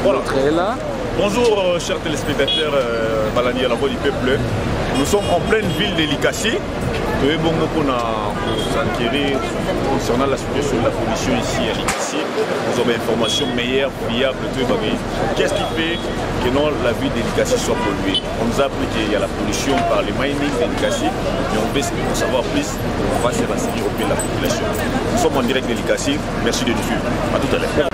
Voilà. L'autre est là. Bonjour chers téléspectateurs Balandi à la voix du peuple. Nous sommes en pleine ville de Likasi. Nous avons s'enquérir concernant la situation de la pollution ici à Likasi. Nous avons des informations meilleures, fiables. Qu'est-ce qui fait que non, la ville de Likasi soit polluée? On nous a appris qu'il y a la pollution par les mining de Likasi. Mais on veut en savoir plus. On va se renseigner auprès de la population. Nous sommes en direct de Likasi. Merci de nous suivre. À tout à l'heure.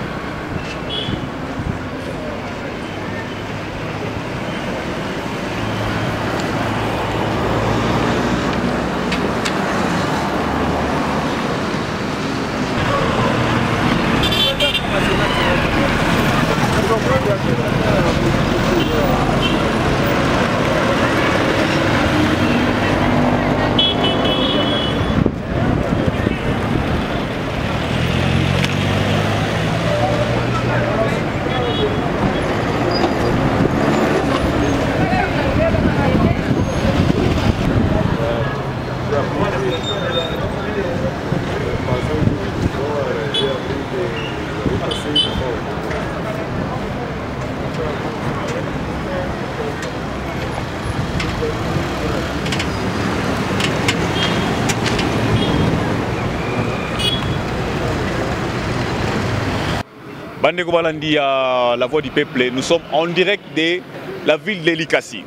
Bandeko Balandi à la voix du peuple, nous sommes en direct de la ville de Likasi.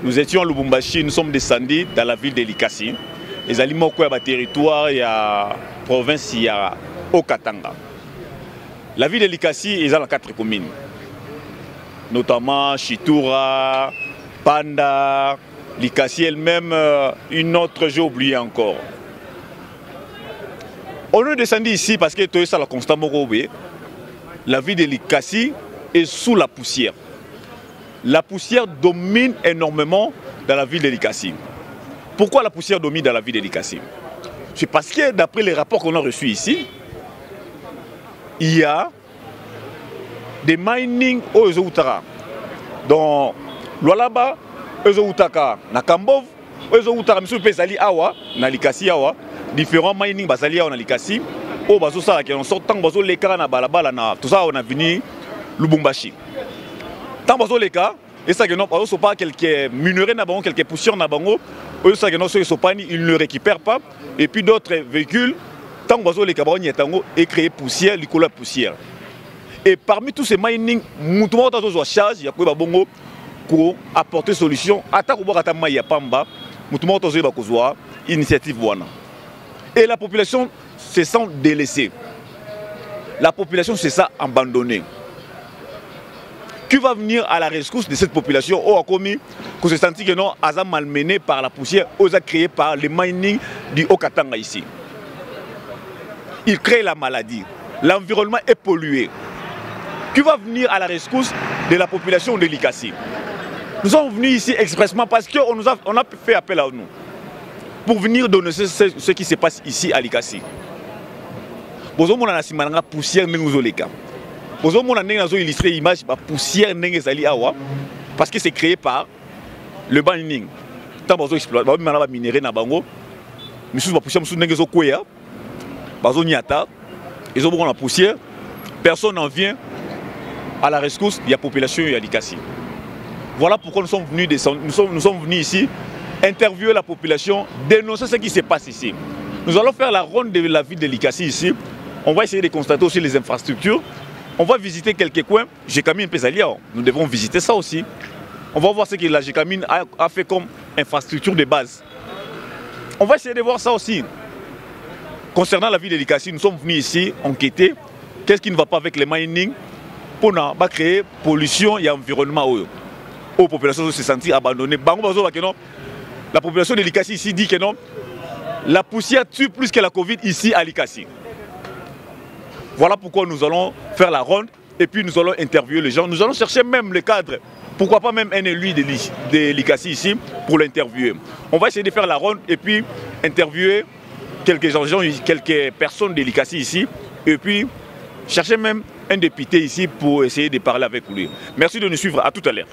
Nous étions à Lubumbashi, nous sommes descendus dans la ville de Likasi. Les aliments qui sont territoire, il y a province, il y a Okatanga. La ville de Likasi est dans 4 communes, notamment Chitura, Panda, Likasi elle-même, une autre, j'ai oublié encore. On est descendu ici parce que tout ça la constat Morobé. La ville de Likasi est sous la poussière. La poussière domine énormément dans la ville de Likasi. Pourquoi la poussière domine dans la ville de Likasi? C'est parce que d'après les rapports qu'on a reçus ici, il y a des mining au Ezoutara. Donc, Lualaba, Ezoutaka, Nakambov, Ezoutara, M. Pesali Awa, na Likasi Awa, différents mining basali Awa na Likasi. Oh, bazo ça qui on sort tant bazo les cas na balabala na tout ça on a venu Lubumbashi. Tant bazo les cas et ça que non bazo pas quelques minerais na bango quelques poussières na bango, eux ça que non ceux pas ils ne récupèrent pas et puis d'autres véhicules tant bazo les cas bazo tango et créer poussière, licola poussière. Et parmi tous ces mining mutumo tazo charge ya ko ba bongo pour apporter solution ata ko bokata maya pamba mutumo tazo ba kozwa initiative wana. Et la population se sent délaissée. La population se sent abandonnée. Qui va venir à la rescousse de cette population? Oh, commis, qu'on se sentit que non, Aza malmené par la poussière, Oza créé par les mining du Okatanga ici. Il crée la maladie. L'environnement est pollué. Qui va venir à la rescousse de la population de Likasi? Nous sommes venus ici expressement parce qu'on a fait appel à nous. Pour venir donner ce qui se passe ici à Likasi. Bozo mona na simananga poussière ndenge zoleka. Bozo mona ndenge nazo illustrer image ba poussière ndenge zali awa parce que c'est créé par le mining. Tant bozo exploite ba mana ba minerai na bango. Misu ba poussière misu ndenge zo koya. Bazo nyata. Ils ont beaucoup la poussière. Personne n'en vient à la rescousse de la population de Likasi. Voilà pourquoi nous sommes venus descendre, nous sommes venus ici interviewer la population, dénoncer ce qui se passe ici. Nous allons faire la ronde de la ville de Likasi ici. On va essayer de constater aussi les infrastructures. On va visiter quelques coins. Gécamine Pesalia, nous devons visiter ça aussi. On va voir ce que la Gécamine a fait comme infrastructure de base. On va essayer de voir ça aussi. Concernant la ville de Likasi, nous sommes venus ici enquêter. Qu'est-ce qui ne va pas avec les mining pour créer pollution et environnement aux populations se sentir abandonnées. La population de Likasi ici dit que non, la poussière tue plus que la Covid ici à Likasi. Voilà pourquoi nous allons faire la ronde et puis nous allons interviewer les gens. Nous allons chercher même le cadre, pourquoi pas même un élu de Likasi ici pour l'interviewer. On va essayer de faire la ronde et puis interviewer quelques gens, quelques personnes de Likasi ici et puis chercher même un député ici pour essayer de parler avec lui. Merci de nous suivre, à tout à l'heure.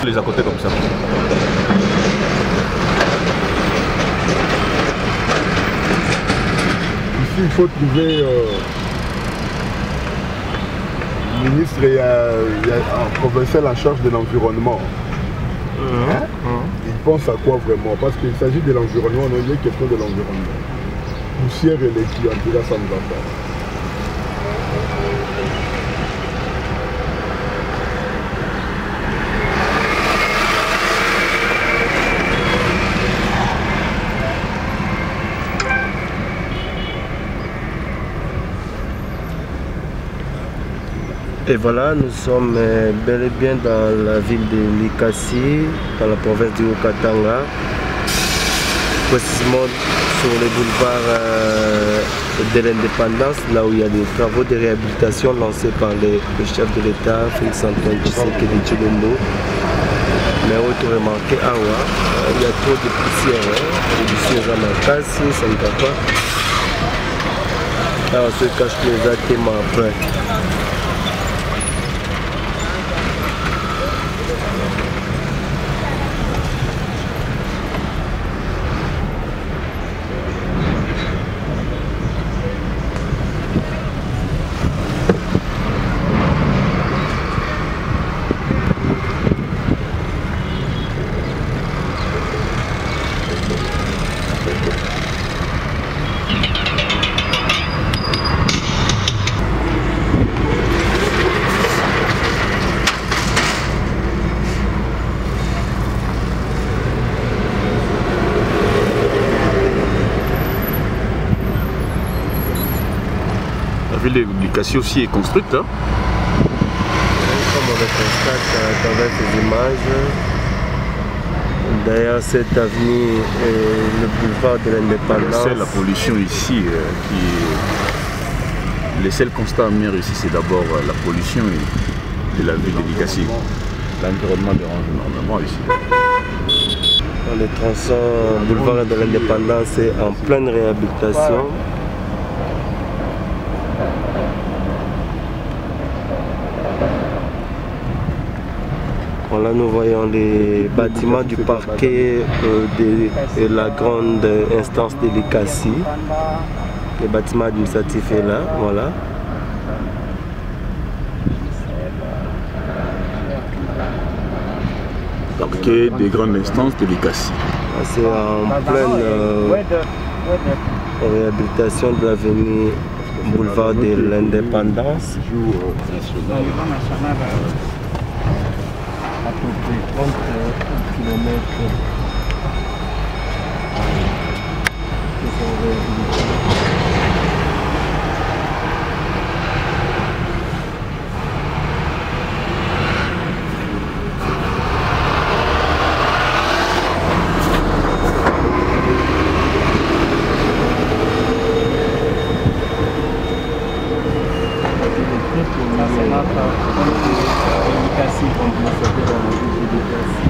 Les à côté comme ça. Ici, il faut trouver le ministre et il y a un provincial en charge de l'environnement. Il pense à quoi vraiment? Parce qu'il s'agit de l'environnement, non, il est question de l'environnement. Poussière et les qui, en tout cas, ça ne va pas. Et voilà, nous sommes bel et bien dans la ville de Likasi, dans la province du Haut-Katanga, précisément sur le boulevard de l'Indépendance, là où il y a des travaux de réhabilitation lancés par le chef de l'État, Félix-Antoine Tshisekedi Tshilombo. Mais autre remarqué, il y a trop de poussière, ici à Makasi, ça ne va pas. Là, on se cache les bâtiments après. La ville de Likasi aussi est construite. Hein? Comme on le constate à travers ces images, derrière cette avenue est le boulevard de l'Indépendance. C'est la pollution ici le seul constat amer ici, c'est d'abord la pollution de la ville de Likasi. L'environnement dérange énormément ici. Le tronçon boulevard de l'Indépendance est en pleine réhabilitation. Là, nous voyons les bâtiments du parquet de la grande instance de Likasi. Le bâtiment administratif est là, voilà. Parquet des grandes instances de Likasi. C'est en pleine réhabilitation de l'avenue boulevard de l'Indépendance. À peu près 30 km.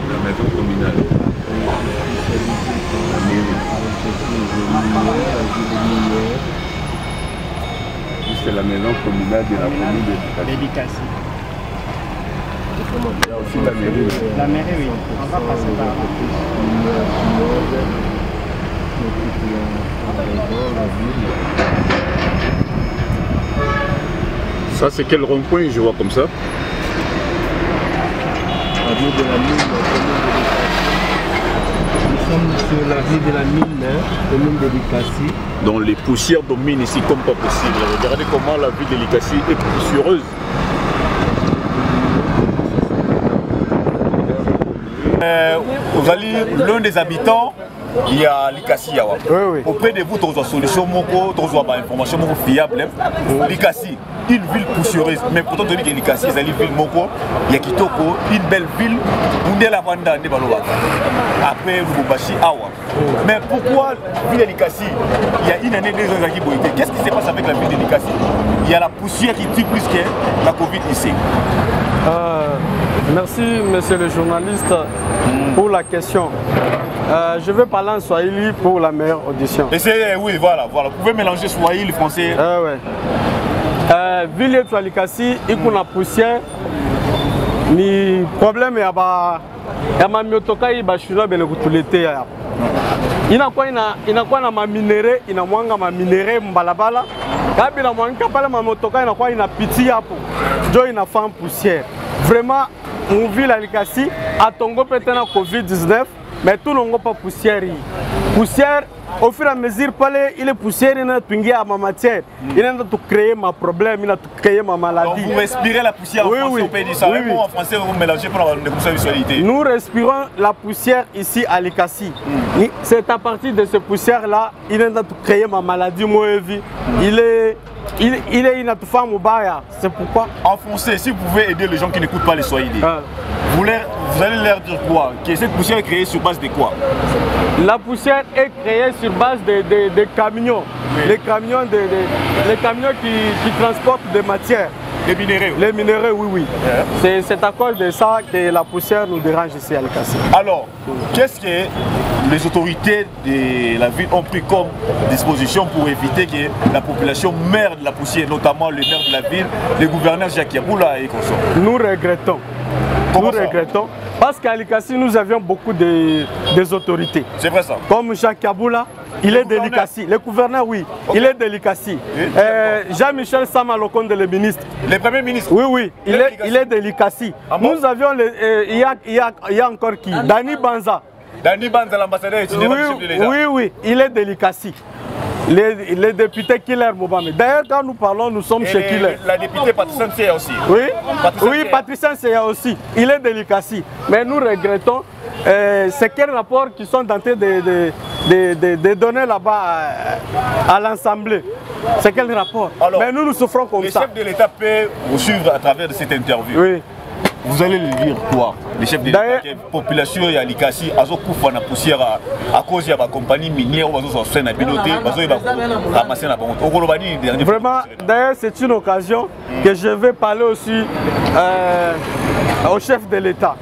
La maison communale. C'est la maison communale de la commune de Likasi. Il y a aussi la mairie. La mairie, oui. On va passer par là. Ça, c'est quel rond-point je vois comme ça? Avenue de la mine, nous sommes sur l'avenue de la mine, commune de Likasi. Donc les poussières dominent ici comme pas possible. Regardez comment la ville de Likasi est poussiéreuse. Vous allez l'un des habitants, il y a Likasi Yawa. Oui. Auprès de vous, tu as une solution, tu as une information fiable. Likasi, une ville poussiéreuse, mais pourtant tu dis que Likasi, c'est une ville moko, il y a Kitoko, une belle ville, où est la Vanda, après Lubumbashi Awa. Mais pourquoi la ville de Likasi, il y a une année, 2 ans qui ont été. Qu'est-ce qui se passe avec la ville de Likasi? Il y a la poussière qui tue plus que la Covid ici. Merci, monsieur le journaliste, pour la question. Je vais parler en Swahili pour la meilleure audition. Oui, voilà. Vous pouvez mélanger Swahili, français. Ville de Likasi, il y a poussière. Le problème est ya mamiotoka hii bashuna bele kutulete ya inakuwa na maminere, inamwanga maminere mbalabala kabi na mwanga pale mamotoka inakuwa inapitia hapo ndio inafanya poussière. Vraiment muvile ya Likasi atongo pete na COVID-19 mais tout n'ongo pas poussière. Poussière au fur et à mesure pale ile poussière ina tuingia à ma matière, inaenda tu créer ma problème, ina tu créer ma maladie. Donc vous respirez la poussière en français, on peut dire ça. Oui, oui. En français vous mélangez pour avoir une visualité. Nous respirons la poussière ici à Likasi. C'est à partir de cette poussière là, il est de créer ma maladie, moi vie. Il est une femme au baya. C'est pourquoi. En français, si vous pouvez aider les gens qui n'écoutent pas les Swahili, vous allez leur dire quoi? Que cette poussière est créée sur base de quoi? La poussière est créée sur base de camions. Oui. Les camions qui transportent des matières. Les minéraux. Les minéraux, oui, oui. Yeah. C'est à cause de ça que la poussière nous dérange ici à Likasi. Alors, qu'est-ce que les autorités de la ville ont pris comme disposition pour éviter que la population meure de la poussière, notamment le maire de la ville, le gouverneur Jacques Yaboula et consorts? Nous regrettons. Nous regrettons parce qu'à Likasi, nous avions beaucoup des autorités. C'est vrai ça. Comme Jacques Yaboula, il est de Likasi. Le gouverneur, oui, okay. Il est de Likasi. Jean-Michel Sama-Lokonde, le ministre. Le premier ministre? Oui, oui, il est de Likasi. Ah bon? Nous avions, il y a encore qui? Dani Banza. Dani Banza, l'ambassadeur et chef de l'État. Oui, oui, il est de Likasi. Les députés Killer Mobame. D'ailleurs, quand nous parlons, nous sommes chez Killer. La députée Patricia Nseya aussi. Oui, Patricia Nseya aussi. Il est de Likasi. Mais nous regrettons, c'est quel rapport qu'ils sont tentés de donner là-bas à l'Assemblée. C'est quel rapport? Alors, mais nous souffrons comme ça. Le chef de l'État peut vous suivre à travers de cette interview. Oui. Vous allez lui dire quoi? Le chef de l'État, la population de Likasi a couvert la poussière à cause de la compagnie minière ou de la piloté, ramasser la banque. Vraiment, d'ailleurs, c'est une occasion que je vais parler aussi au chef de l'État.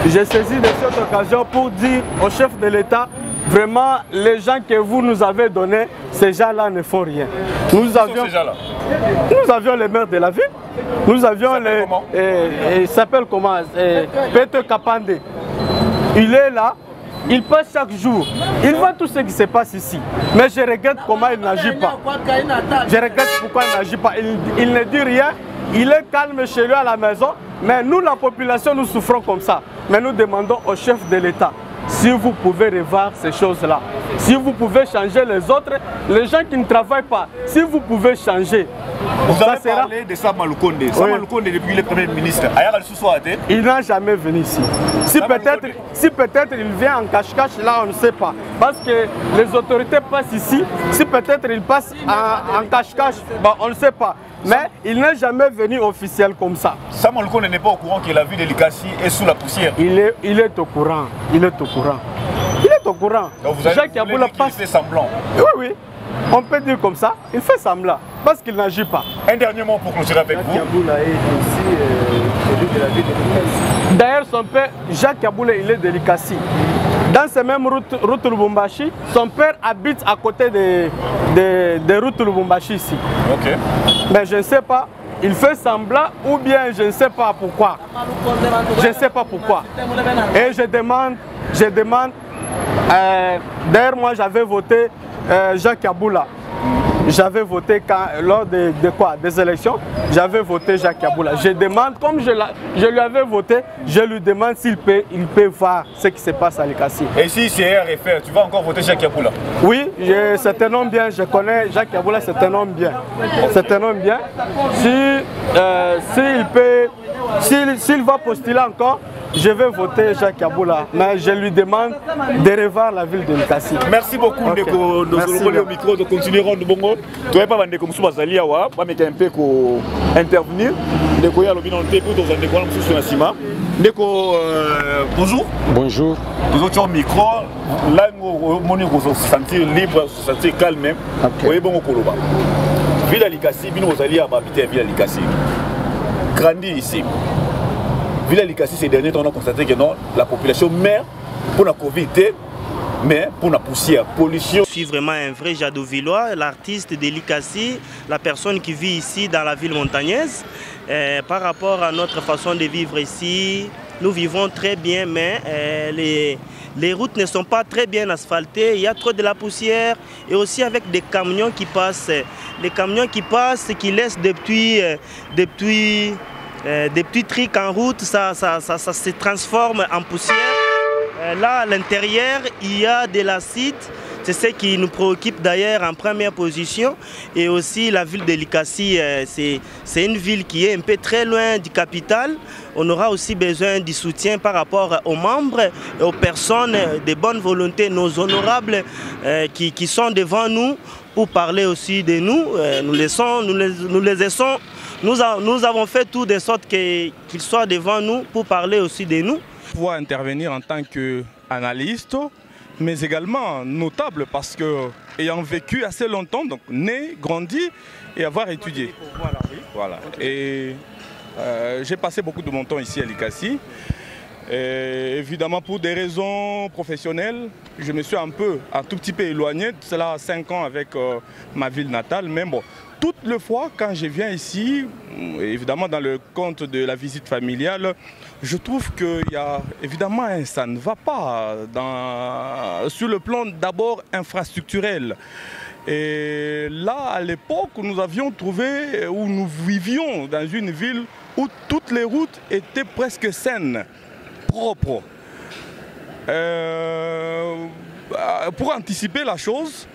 J'ai saisi de cette occasion pour dire au chef de l'État, vraiment, les gens que vous nous avez donnés, ces gens-là ne font rien. Nous avions les maires de la ville. Nous avions il s'appelle comment? Peter Kapande. Il est là, il passe chaque jour. Il voit tout ce qui se passe ici. Mais je regrette comment il n'agit pas. Je regrette pourquoi il n'agit pas. Il ne dit rien. Il est calme chez lui à la maison. Mais nous, la population, nous souffrons comme ça. Mais nous demandons au chef de l'État, si vous pouvez revoir ces choses-là, si vous pouvez changer les autres, les gens qui ne travaillent pas, si vous pouvez changer. Vous avez parlé de Sama Lukonde. Sama Lukonde, depuis le Premier ministre, il n'a jamais venu ici. Si peut-être il vient en cache-cache, là on ne sait pas. Parce que les autorités passent ici, si peut-être il passe en cache-cache, on ne sait pas. Mais il n'est jamais venu officiel comme ça. Sama Lukonde n'est pas au courant que la ville de Likasi est sous la poussière. Il est au courant. Il est au courant. Il est au courant. Donc vous Jacques Yaboula fait semblant. Oui, oui. On peut dire comme ça. Il fait semblant. Parce qu'il n'agit pas. Un dernier mot pour clôturer avec vous. Jacques Yaboula est aussi élu de la ville de Likasi. D'ailleurs, son père, Jacques Yaboula, il est de Likasi. Dans ces mêmes routes Lubumbashi, son père habite à côté des routes Lubumbashi ici. Ok. Mais je ne sais pas. Il fait semblant ou bien je ne sais pas pourquoi. Je ne sais pas pourquoi. Et je demande, d'ailleurs moi j'avais voté Jacques Yaboula. J'avais voté lors des élections, j'avais voté Jacques Yaboula. Je demande, comme je lui avais voté, je lui demande s'il peut voir ce qui se passe à Likasi. Et si c'est RFR, tu vas encore voter Jacques Yaboula? Oui, c'est un homme bien, je connais Jacques Yaboula, c'est un homme bien. C'est un homme bien. S'il va postuler encore, je vais voter Jacques Yaboula, mais je lui demande de revoir la ville de Likasi. Merci beaucoup, okay. Nous au micro, nous continuerons de bongo. Tu n'as pas vendu comme ça, Bazali Awa, pas mettre un peu intervenir. Ndeko ya lobby dans le pour dans un décor sur la cima. Ndeko, bonjour. Bonjour. Nous autres micro, là nous se sentir libre, se sentir calme. Oui, bon au Koloba. Ville de Likasi, bien aux alliés à habiter Ville de Likasi. Grandi ici. Ville de Likasi, ces derniers temps, on a constaté que non, la population meurt pour la Covid, mais pour la poussière, pollution. Je suis vraiment un vrai Jadouvillois, l'artiste de Likasi, la personne qui vit ici dans la ville montagneuse. Par rapport à notre façon de vivre ici, nous vivons très bien, mais les routes ne sont pas très bien asphaltées. Il y a trop de la poussière et aussi avec des camions qui passent. Les camions qui passent, qui laissent des petits trics en route, ça se transforme en poussière. Là, à l'intérieur, il y a de l'acide. C'est ce qui nous préoccupe d'ailleurs en première position. Et aussi la ville de Likasi, c'est une ville qui est un peu très loin du capital. On aura aussi besoin du soutien par rapport aux membres et aux personnes de bonne volonté, nos honorables qui sont devant nous pour parler aussi de nous. Nous avons fait tout de sorte qu'ils soient devant nous pour parler aussi de nous. Pouvoir intervenir en tant qu'analyste, mais également notable parce que ayant vécu assez longtemps, donc né, grandi et avoir étudié. Voilà. Et j'ai passé beaucoup de mon temps ici à Likasi. Évidemment pour des raisons professionnelles, je me suis un tout petit peu éloigné de cela 5 ans avec ma ville natale, mais bon. Toutes les fois quand je viens ici, évidemment dans le compte de la visite familiale, je trouve qu'il y a évidemment ça ne va pas sur le plan d'abord infrastructurel. Et là, à l'époque, nous avions trouvé, où nous vivions dans une ville où toutes les routes étaient presque saines, propres. Pour anticiper la chose,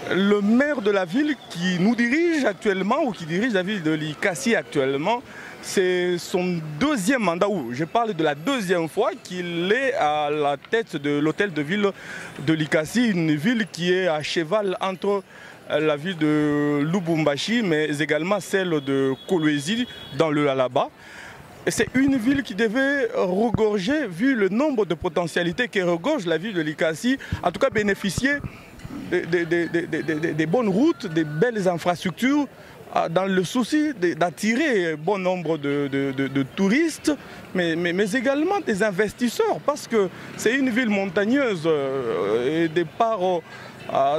le maire de la ville qui nous dirige actuellement, ou qui dirige la ville de Likasi actuellement, c'est son deuxième mandat, où je parle de la deuxième fois qu'il est à la tête de l'hôtel de ville de Likasi, une ville qui est à cheval entre la ville de Lubumbashi, mais également celle de Kolwezi dans le Alaba. C'est une ville qui devait regorger, vu le nombre de potentialités que regorge la ville de Likasi, en tout cas bénéficier des bonnes routes, des belles infrastructures, dans le souci d'attirer bon nombre de touristes, mais également des investisseurs, parce que c'est une ville montagneuse. Et de par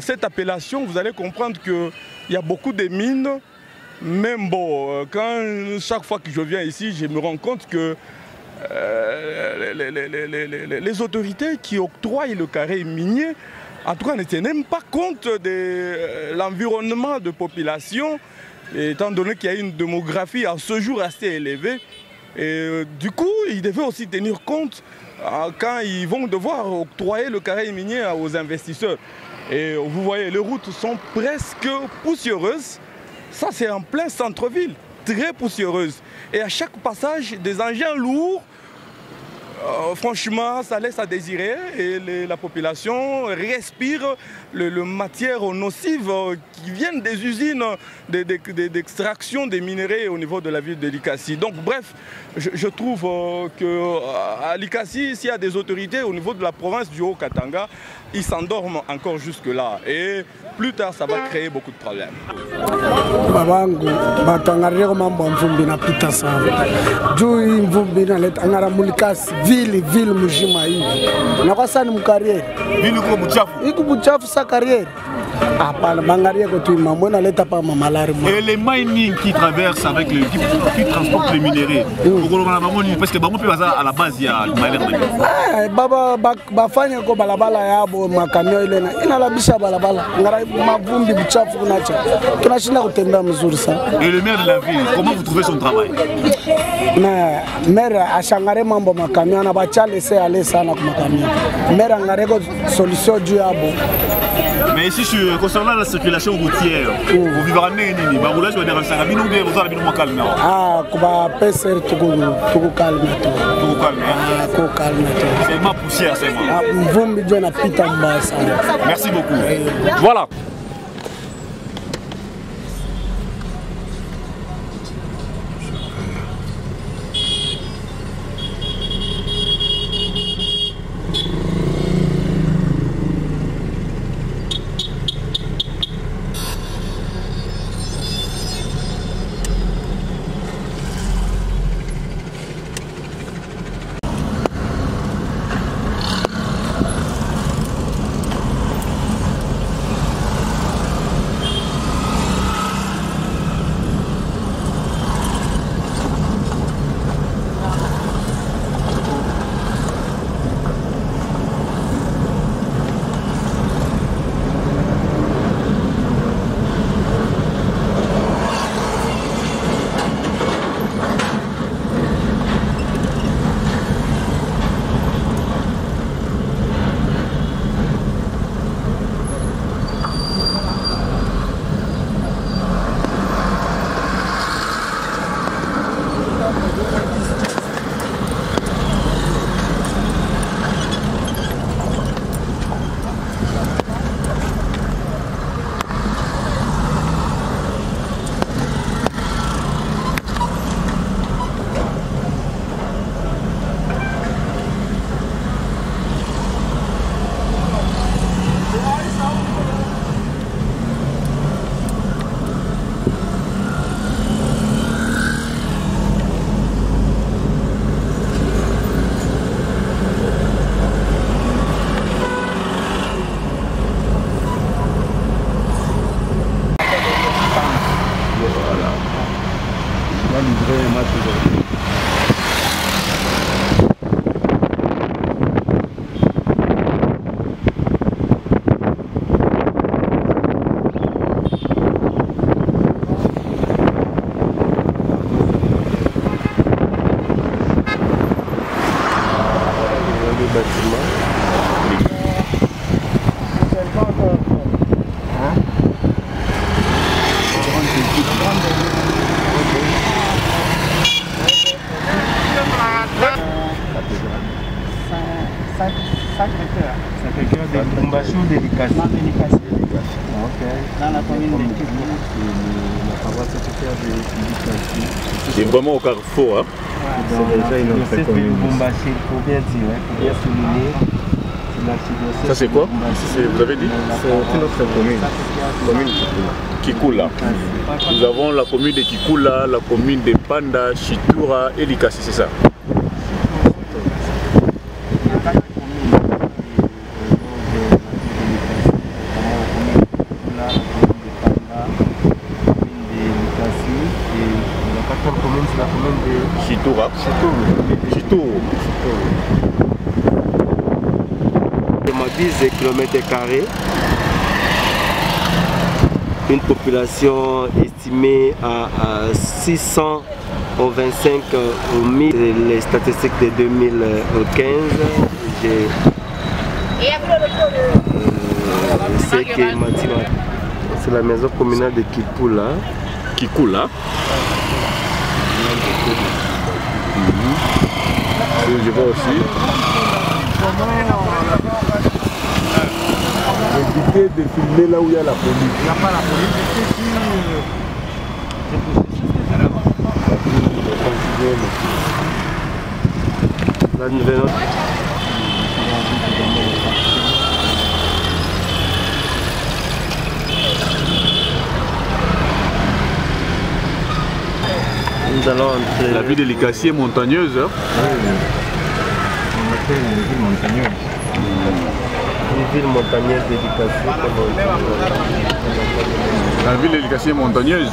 cette appellation, vous allez comprendre qu'il y a beaucoup de mines. Même bon, chaque fois que je viens ici, je me rends compte que les autorités qui octroient le carré minier, en tout cas, ne tiennent même pas compte de l'environnement de population, étant donné qu'il y a une démographie à ce jour assez élevée. Et du coup, ils devaient aussi tenir compte quand ils vont devoir octroyer le carré minier aux investisseurs. Et vous voyez, les routes sont presque poussiéreuses. Ça, c'est en plein centre-ville, très poussiéreuse. Et à chaque passage, des engins lourds, franchement, ça laisse à désirer et la population respire les matières nocives qui viennent des usines d'extraction des minéraux au niveau de la ville de Likasi. Donc bref, je trouve qu'à Likasi, s'il y a des autorités au niveau de la province du Haut-Katanga, ils s'endorment encore jusque-là. Et plus tard, ça va créer beaucoup de problèmes. Babangu, batangareko mambo mvumbi na pita sana. Juu mvumbi na leta angara Mulikasi vile mujima hivi. Na kwa sana mkariere. Vile uko buchafu. Iko buchafu sa kariere. Hapana, bangarieko tu mambo na leta pa mamalari. Et les mining qui traversent avec le qui transportent les minéraux. Parce que bango pe baza à la base il y a malheur. Baba bafanya ko balabala yabo makamio ile na inalabisha balabala. Ngara mavumbi buchafu kunacha. Tunashinda kutembea mzuri sana. Et le maire de la ville, comment vous trouvez son travail? Na maire ashangare mambo makamio na bachale se ale sana kwa makamio. Maire angareko solution juu yabo. Mais ici, concernant la circulation routière, vous vivez à Néni, bah vous là je vais dire ça, vous allez bien calme. Ah, kuba peser tuku calme to. Tuku calme. Ko calme to. C'est ma poussière, c'est moi. Ah, mvumbi je na pita mbasa. Merci beaucoup. Voilà. C'est vraiment au carrefour. Hein. C'est déjà une autre commune. Pour bien dire, pour bien souligner. Ça c'est quoi? Vous avez dit? C'est une autre commune. Commune Kikula. Nous avons la commune de Kikula, la commune de Panda, Chitura et Likasi, c'est ça? Chitura. Ma 10 km², une population estimée à 625 000, les statistiques de 2015. C'est la maison communale de Kikula. Kikula. Je vois aussi. Évitez de filmer là où il y a la police. Il n'y a pas la police. La nouvelle. Nous allons entrer. La ville de Likasi est montagneuse. Hein? Oui. On appelle une ville montagneuse. Une ville montagneuse de Likasi. La ville de Likasi est montagneuse.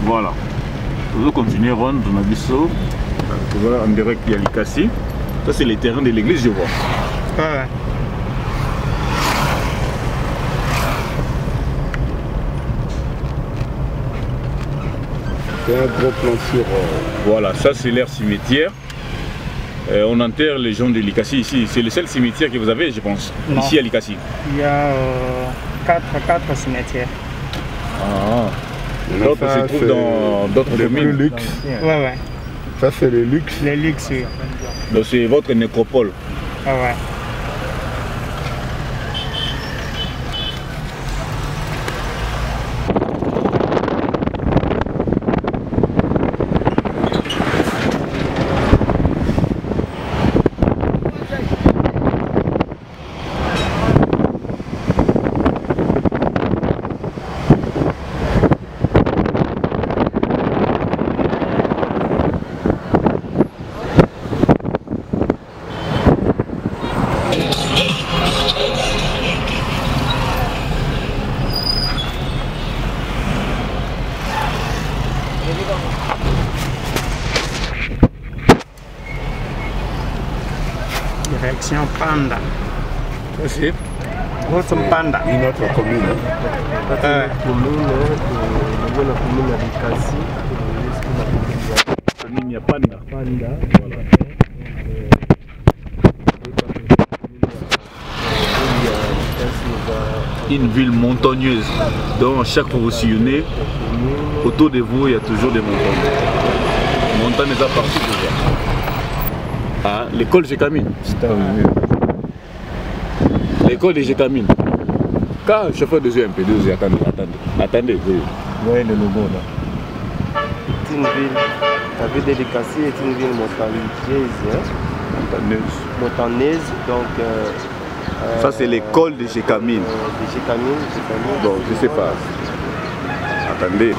Voilà. Nous continuons dans Nabiso. Voilà, en direct, il y a Likasi. Ça, c'est les terrains de l'église, je vois. Ouais. C'est un gros plan sur... Voilà, ça, c'est l'air cimetière. On enterre les gens de Likasi ici. C'est le seul cimetière que vous avez, je pense, non. Ici à Likasi. Il y a 4 cimetières. Ah. D'autres se trouvent dans d'autres communes. Le luxe. Ouais. Ça, c'est le luxe. Les luxe, oui. Donc, c'est votre nécropole. Ouais. Direction Panda. C'est Votre Panda. Une autre commune. La commune de Likasi. il n'y a pas de Panda. Voilà. Une ville montagneuse. Donc chaque fois que vous sillonnez, autour de vous il y a toujours des montagnes. Montagnes à partout déjà. Ah, l'école Gécamine. L'école de Gécamine. Quand chauffeur de un peu, attendez. voyez le logo là. C'est une ville, la ville de Likasi est une ville montagneuse, donc... ça c'est l'école de Gécamine. De Gécamine. Bon, je sais pas. Attendez.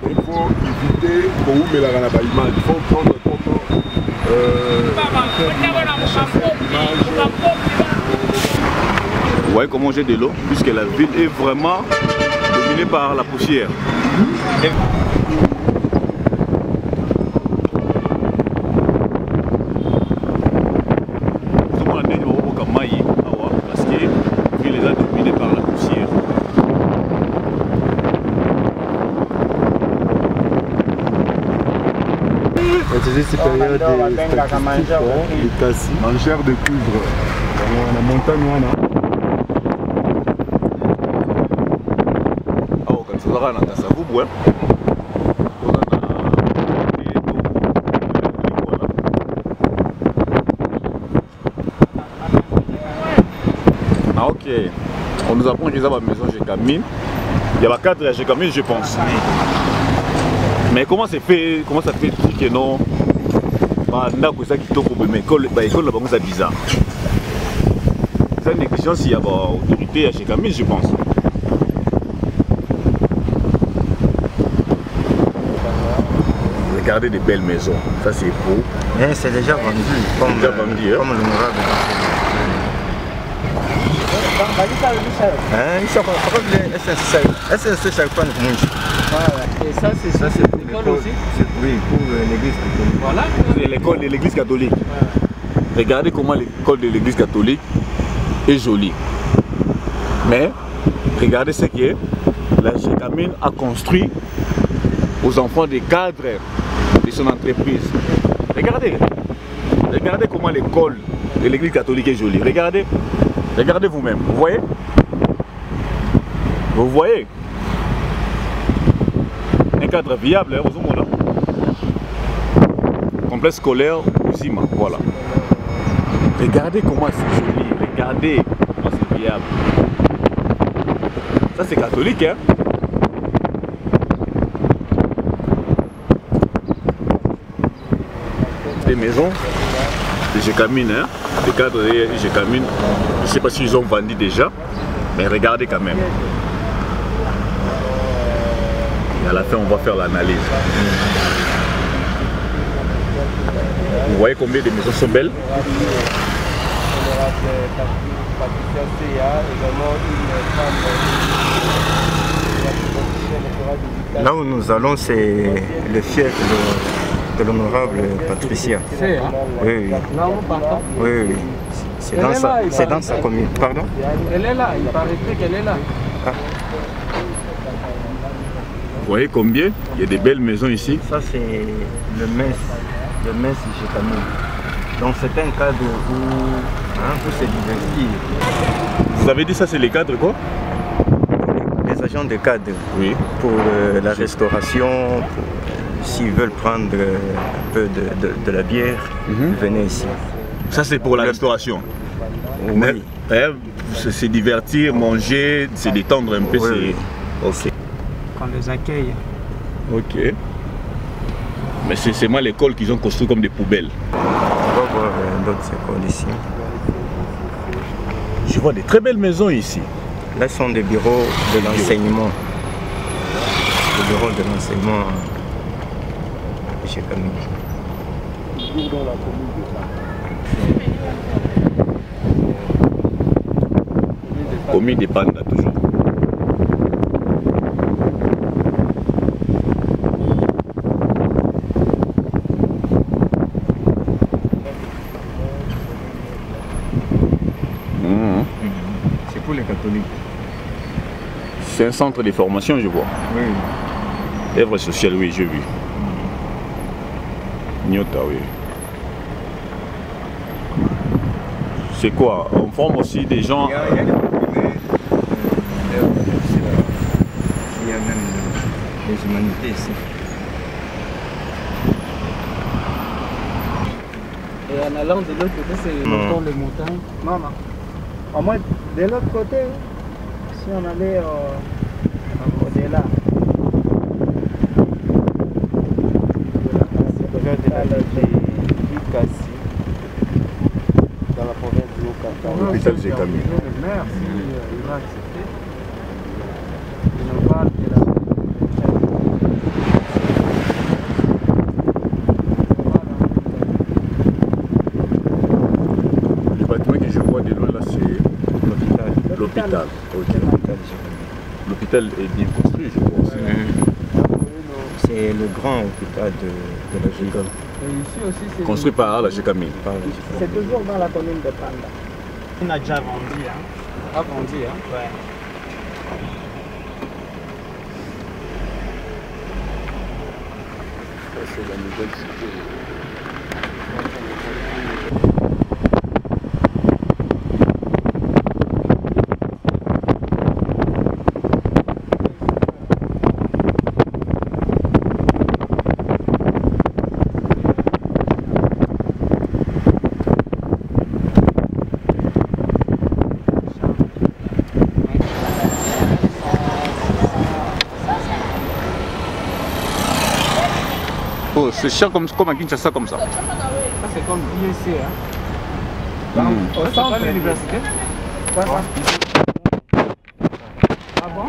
Il faut éviter pour vous mettre la image. Il faut prendre Vous voyez comment j'ai de l'eau, puisque la ville est vraiment dominée par la poussière. Parce que la ville est dominée par la poussière. C'est cette période de Likasi. Mangeur de cuivre. Dans la montagne, Ah ok, on nous apprend qu'ils ont la maison Gécamine. Il y a pas 4 à Gécamine je pense. Mais comment ça fait que non? Mais l'école là-bas c'est bizarre. C'est une négligence s'il y a une autorité à Gécamine je pense. Regardez des belles maisons, ça c'est beau. C'est déjà vendu, comme l'honorable. Et ça c'est pour l'école aussi? Oui, pour l'église catholique. Voilà. C'est l'école de l'église catholique. Regardez comment l'école de l'église catholique est jolie. Mais regardez ce que la Gécamine a construit aux enfants des cadres de son entreprise. Regardez comment l'école de l'église catholique est jolie. Regardez vous-même. Vous voyez? Vous voyez? Un cadre viable, hein, complexe scolaire Ouzima, voilà. Regardez comment c'est joli, regardez comment c'est viable. Ça c'est catholique, hein? Des maisons de Gécamine, hein? Des cadres de Gécamine, je ne sais pas s'ils ont vendu déjà, mais regardez quand même. Et à la fin, on va faire l'analyse. Vous voyez combien de maisons sont belles? Là où nous allons, c'est le fief de l'honorable Patricia. C'est, hein? Oui. Là où nous partons? Oui. C'est dans sa commune. Pardon? Elle est là, il paraîtrait qu'elle est là. Ah. Vous voyez combien? Il y a des belles maisons ici. Ça c'est le mess Gécamine. Donc c'est un cadre pour se divertir. Vous avez dit ça c'est les cadres quoi? Les agents de cadre. Oui. Pour la restauration, s'ils veulent prendre un peu de la bière, venez ici. Ça c'est pour la restauration? Oui. Se divertir, manger, se détendre un peu. Oui. Ok. Qu'on les accueille. Ok. Mais c'est seulement l'école qu'ils ont construit comme des poubelles. On va voir d'autres écoles ici. Je vois des très belles maisons ici. Là sont des bureaux de l'enseignement. Des bureaux de l'enseignement chez Camille. Commune de Panda toujours. C'est pour les catholiques. C'est un centre de formation, je vois. Oui. Œuvre sociale, oui, j'ai vu. Nyota, oui. C'est quoi? On forme aussi des gens. les humanités ici. Et en allant de l'autre côté, c'est les montagnes. Non, non. Au moins, de l'autre côté, si on allait au-delà. Dans la province du Haut-Katanga. L'hôpital J'ai Camille. Le maire, il va accepter. Il nous parle de la... Le bâtiment que je vois de loin là, c'est l'hôpital. L'hôpital est bien construit, je pense. C'est le grand hôpital de la Giga. Et ici aussi, c'est... Construit par la J'ai Camille. C'est toujours dans la commune de Panda. On a déjà vendu, hein. Ah, vendu, hein? Ouais. C'est la nouvelle cité. Oh, c'est cher comme à Kinshasa comme ça. Ça, c'est comme IEC, hein? Au centre de l'université? Quoi, ça? Ah bon?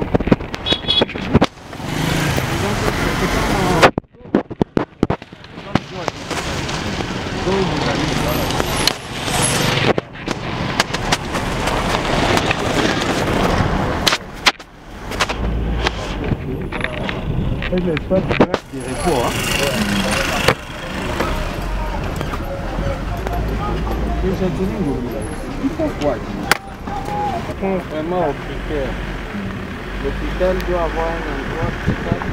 C'est l'espace de repos, hein. Vraiment au critère. L'hôpital doit avoir un endroit stable.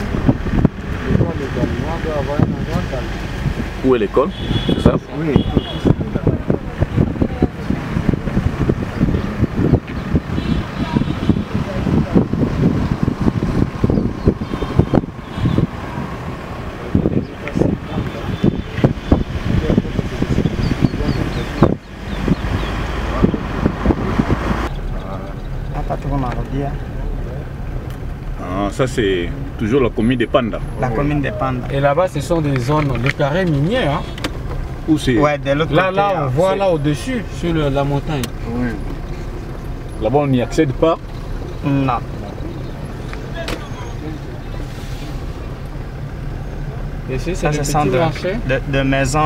L'école également doit avoir un endroit calme. Où est l'école? C'est ça? Oui. Ah, ça c'est toujours la commune de Panda. La commune de Panda. Et là-bas, ce sont des zones de carrés miniers. Hein? Où c'est? Ouais, de l'autre côté. Là, on voit là au-dessus, sur la montagne. Oui. Là-bas, on n'y accède pas? Non. Et ici, Ça, c'est ce des sont petits marchés. de maison.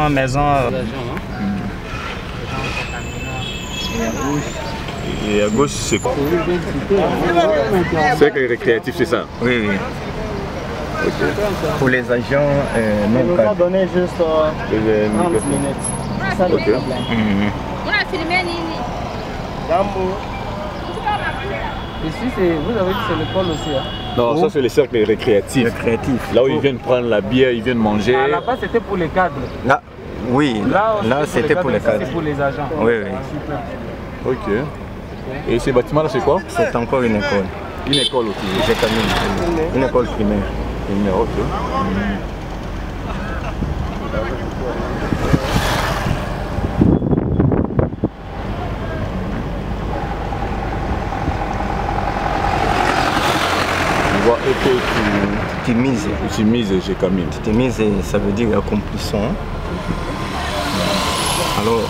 Et à gauche, c'est quoi? C'est récréatif, c'est ça? Oui, oui. Okay. Pour les agents, Ils nous ont donné juste 30 minutes. Ça, le problème. Ici, vous avez dit que c'est l'école aussi. Hein? Non, ça c'est le cercle récréatif. Là où ils viennent prendre la bière, ils viennent manger. Ah, là-bas, c'était pour les cadres. Là, oui, là c'était pour les cadres. C'est pour les agents. Oui, oui. Super. Ok. Et ces bâtiments-là, c'est quoi? C'est encore une école. Une école aussi. J'ai terminé. Une école primaire. Primaire, ok. On voit que tu mises. Tu mises, j'ai quand même. Tu mises, ça veut dire accomplissant. Alors.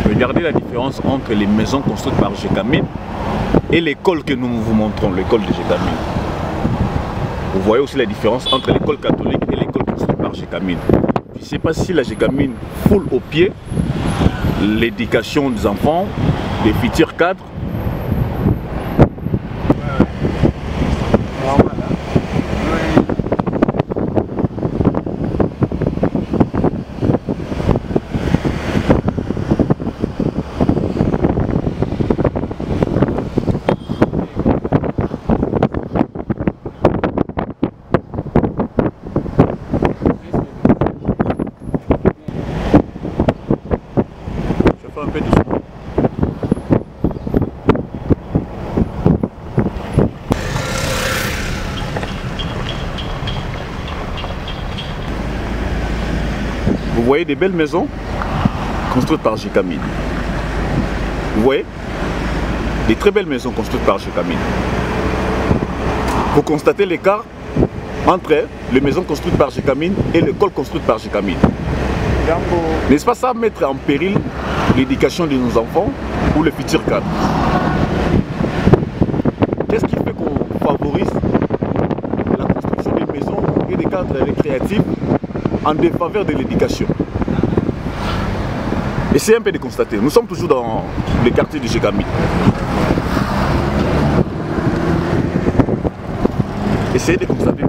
Regardez la différence entre les maisons construites par Gécamine et l'école que nous vous montrons, l'école de Gécamine. Vous voyez aussi la différence entre l'école catholique et l'école construite par Gécamine. Je ne sais pas si la Gécamine foule au pied l'éducation des enfants, des futurs cadres. voyez des belles maisons construites par Gécamine. Vous voyez des très belles maisons construites par Gécamine. Vous constatez l'écart entre les maisons construites par Gécamine et l'école construite par Gécamine. N'est-ce pas ça mettre en péril l'éducation de nos enfants ou les futurs cadres? Qu'est-ce qui fait qu'on favorise la construction des maisons et des cadres récréatifs en défaveur de l'éducation? Essayez un peu de constater. Nous sommes toujours dans les quartiers de Gécamine. Essayez de constater.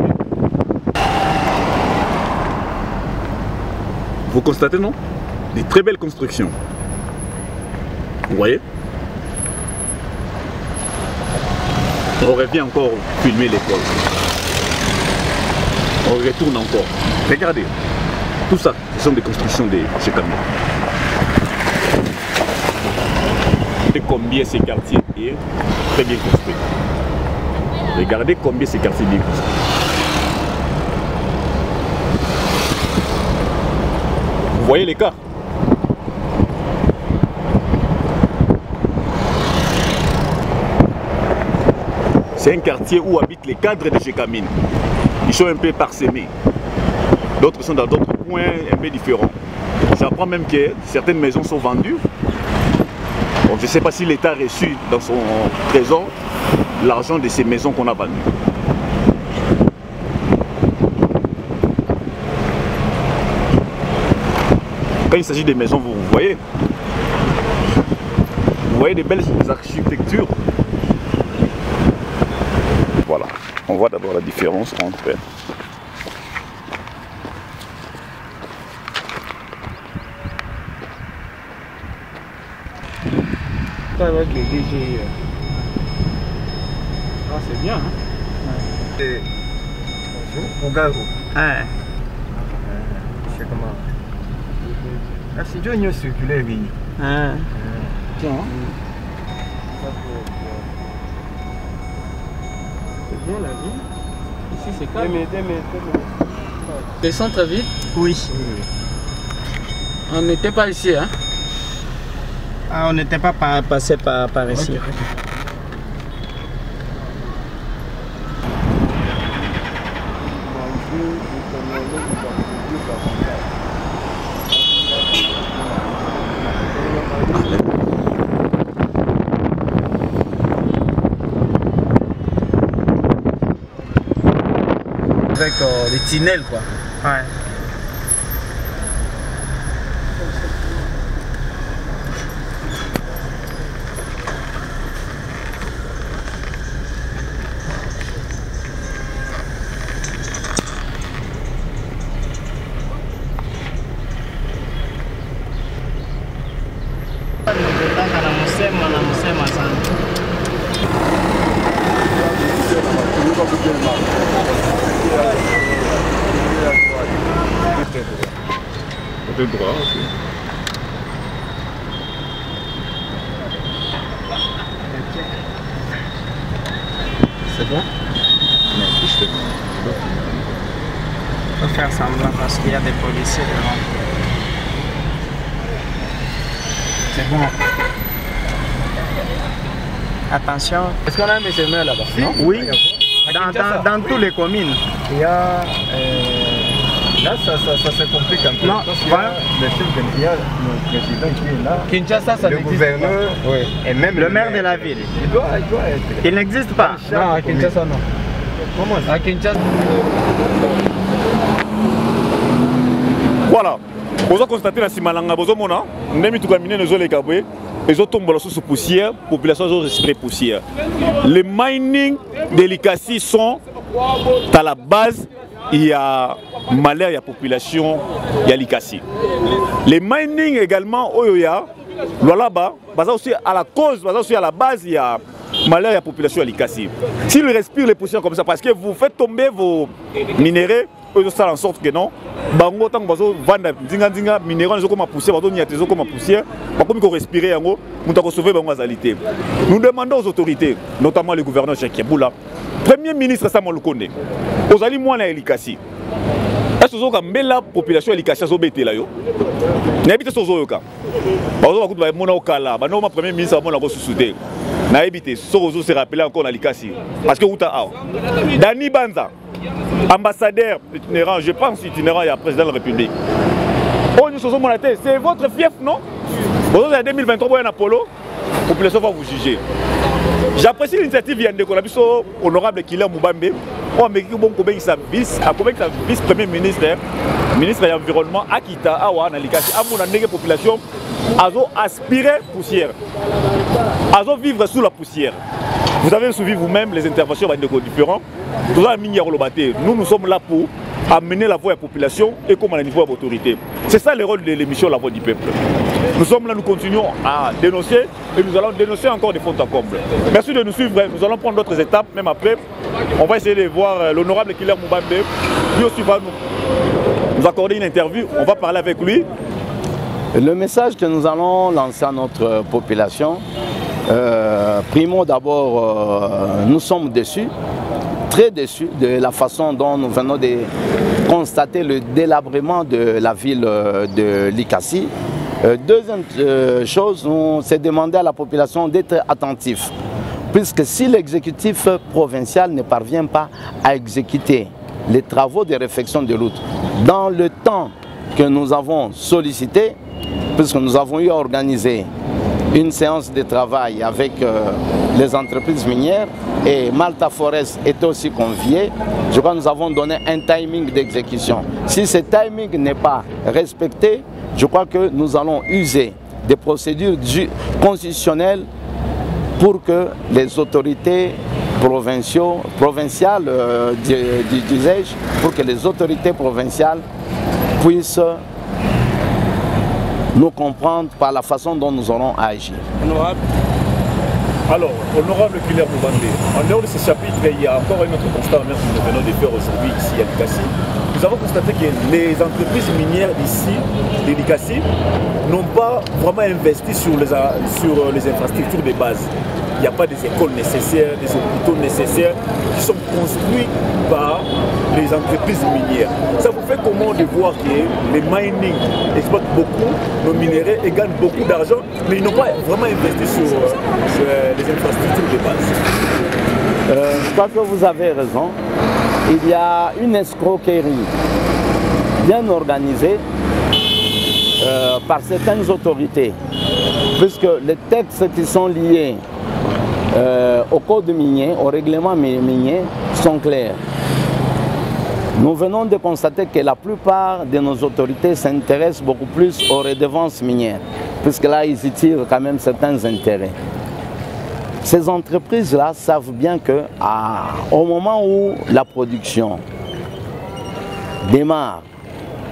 Vous constatez, non? Des très belles constructions. Vous voyez? On revient encore filmer l'école. On retourne encore. Regardez. Tout ça, ce sont des constructions de Gécamine. Regardez combien ces quartiers est très bien construit. Regardez combien ces quartiers sont bien construits. Vous voyez l'écart? C'est un quartier où habitent les cadres de Gécamine. Ils sont un peu parsemés. D'autres sont dans d'autres coins un peu différents. J'apprends même que certaines maisons sont vendues. Bon, je ne sais pas si l'État a reçu dans son trésor l'argent de ces maisons qu'on a vendues. Quand il s'agit des maisons, vous voyez des belles architectures. Voilà, on voit d'abord la différence entre avec les DG. Ah, c'est bien, hein? Ouais. Bonjour. Ogaro. Ah. C'est comment? Ah, c'est déjà une circulaire, oui. Ah. Tiens. C'est bien la ville. Ici, c'est calme. Le centre-ville? Oui. On n'était pas ici, hein? Ah, on n'était pas passé par ici. Okay. Avec les tunnels, quoi. Ouais. Anasema sana. Côté droit aussi. C'est bon? On va faire semblant parce qu'il y a des policiers devant. C'est bon. Attention. Est-ce qu'on a un SMR là-bas? Non? Oui. Dans toutes les communes. Il y a... là, ça se complique un peu. Non, parce qu'il y a le chef, il y a le président qui est là. Kinshasa, ça le gouverneur, oui. Et même le maire de la ville. Il doit être... Il n'existe pas. Non, à Kinshasa, non. Comment ça? À Kinshasa. Voilà. Vous avez constaté dans Simalanga, vous avez vu les autres tombent sous poussière, la population a respiré poussière. Les mining de l'Ikassi sont à la base, il y a malheur, il y a population, il y a l'Ikassi. Les mining également, il y a là-bas, aussi à la cause, aussi à la base, il y a malheur, il y a population, il y a l'Ikassi. S'ils respirent les poussières comme ça, parce que vous faites tomber vos minéraux, eux ça en sorte que non bango tant bazo vanda dinga minéraux les comme poussière bazo niaté comme poussière ba comme ko respirer yango muta ko sauver bango azalité. Nous demandons aux autorités, notamment le gouverneur Cheikh Keboula, premier ministre Samuel Konde, ozali mwana elikasi Est-ce que la population est cassée là yo? N'habite sur Zoyoka. Mon premier ministre a sous-soudé. N'habite sur se rappeler encore dans l'Ikasi. Parce que Dani Banza, ambassadeur itinérant, je pense itinérant, il y a président de la République. C'est votre fief, non? Vous en 2023, vous avez un Apollo, la population va vous juger. J'apprécie l'initiative Yande Kolabiso, honorable Kila Moubambe. On a mis sa vice-premier ministre, ministre de l'Environnement, Akita, Awa, Nalikasi, à mon population, à aspirer poussière, à vivre sous la poussière. Vous avez suivi vous-même les interventions différentes. Nous sommes là pour amener la voix à la population et comme à la niveau de l'autorité. C'est ça le rôle de l'émission La Voix du Peuple. Nous sommes là, nous continuons à dénoncer et nous allons dénoncer encore des fautes à comble. Merci de nous suivre, nous allons prendre d'autres étapes, même après. On va essayer de voir l'honorable Kila Moubambe. Lui aussi va nous accorder une interview, on va parler avec lui. Le message que nous allons lancer à notre population, primo d'abord, nous sommes déçus, très déçus de la façon dont nous venons de constater le délabrement de la ville de Likasi. Deuxième chose, on s'est demandé à la population d'être attentif, puisque si l'exécutif provincial ne parvient pas à exécuter les travaux de réfection de route dans le temps que nous avons sollicité, puisque nous avons eu à organiser une séance de travail avec les entreprises minières et Malta Forest était aussi convié. Je crois que nous avons donné un timing d'exécution. Si ce timing n'est pas respecté, je crois que nous allons user des procédures constitutionnelles pour que les autorités provinciales, disais-je, pour que les autorités provinciales puissent nous comprendre par la façon dont nous aurons à agir. Alors, honorable Kila Moubambe, en dehors de ce chapitre, il y a encore un autre constat que nous venons de faire aujourd'hui ici à Likasi. Nous avons constaté que les entreprises minières d'ici, de Likasi, n'ont pas vraiment investi sur les infrastructures de base. Il n'y a pas des écoles nécessaires, des hôpitaux nécessaires qui sont construits par les entreprises minières. Ça vous fait comment de voir que les mining exploitent beaucoup nos minéraux et gagnent beaucoup d'argent, mais ils n'ont pas vraiment investi sur les infrastructures de base? Je crois que vous avez raison. Il y a une escroquerie bien organisée par certaines autorités, puisque les textes qui sont liés au code minier, au règlement minier, sont clairs. Nous venons de constater que la plupart de nos autorités s'intéressent beaucoup plus aux redevances minières, puisque là, ils y tirent quand même certains intérêts. Ces entreprises-là savent bien qu'au moment où la production démarre,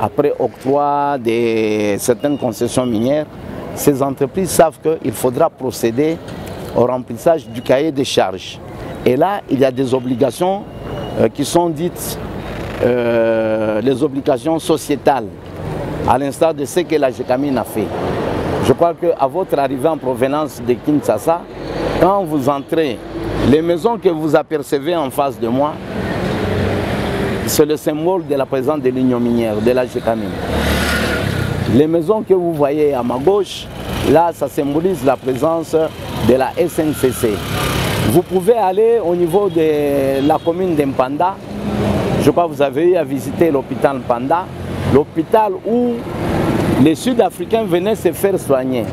après octroi de certaines concessions minières, ces entreprises savent qu'il faudra procéder au remplissage du cahier des charges. Et là, il y a des obligations qui sont dites les obligations sociétales, à l'instar de ce que la GECAMIN a fait. Je crois qu'à votre arrivée en provenance de Kinshasa, quand vous entrez, les maisons que vous apercevez en face de moi, c'est le symbole de la présence de l'union minière, de la GECAMIN. Les maisons que vous voyez à ma gauche, là, ça symbolise la présence de la SNCC. Vous pouvez aller au niveau de la commune d'Mpanda. Je crois que vous avez eu à visiter l'hôpital Mpanda, l'hôpital où les Sud-Africains venaient se faire soigner.